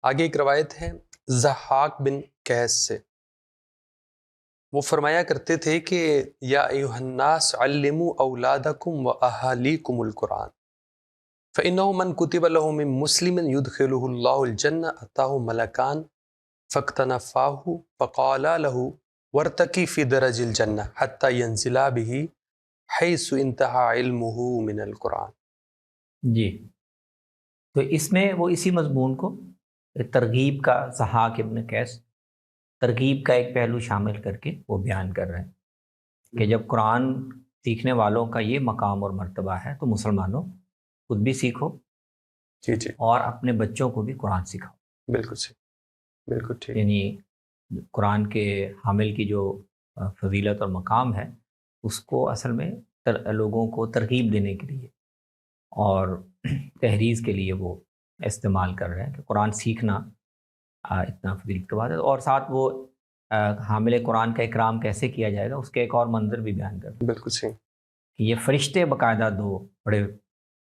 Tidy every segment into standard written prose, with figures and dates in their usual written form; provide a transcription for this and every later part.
آگے ایک روایت ہے ضحاک بن قیس سے، وہ فرمایا کرتے تھے کہ یا ایھا الناس علموا اولادکم واہالیکم القرآن فإنه من كتب له من مسلم يدخله الله الجنة أتاه ملكان فاقتنفاه فقالا له وارتقي في درج الجنة حتى ينزلا به حيث انتهى علمه من القرآن۔ جی، تو اس میں وہ اسی مضمون کو ترغیب کا، ضحاک ابن قیس ترغیب کا ایک پہلو شامل کر کے وہ بیان کر رہے ہیں کہ جب قرآن سیکھنے والوں کا یہ مقام اور مرتبہ ہے تو مسلمانوں خود بھی سیکھو جی جی، اور اپنے بچوں کو بھی قرآن سکھاؤ۔ بالکل صحیح، بالکل ٹھیک۔ یعنی قرآن کے حامل کی جو فضیلت اور مقام ہے اس کو اصل میں لوگوں کو ترغیب دینے کے لیے اور تحریض کے لیے وہ استعمال کر رہے ہیں کہ قرآن سیکھنا اتنا فضیلت کی بات ہے، اور ساتھ وہ حامل قرآن کا اکرام کیسے کیا جائے گا اس کے ایک اور منظر بھی بیان کر رہے ہیں بالکل صحیح کہ یہ فرشتے باقاعدہ دو بڑے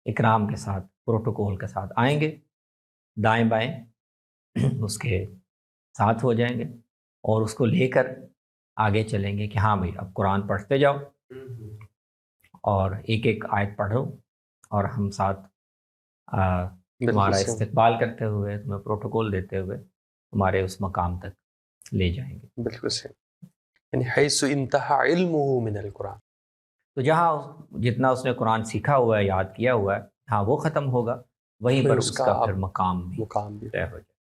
اکرام کے ساتھ، پروٹوکول کے ساتھ آئیں گے، دائیں بائیں اس کے ساتھ ہو جائیں گے اور اس کو لے کر آگے چلیں گے کہ ہاں بھائی اب قرآن پڑھتے جاؤ اور ایک ایک آیت پڑھو اور ہم ساتھ تمہارا استقبال کرتے ہوئے، تمہیں پروٹوکول دیتے ہوئے تمہارے اس مقام تک لے جائیں گے۔ بالکل صحیح، یعنی حیث انتہا علمہ من القرآن، تو جہاں جتنا اس نے قرآن سیکھا ہوا ہے، یاد کیا ہوا ہے، ہاں وہ ختم ہوگا، وہیں پر اس کا پھر مقام بھی مقام بھی طے ہو جائے۔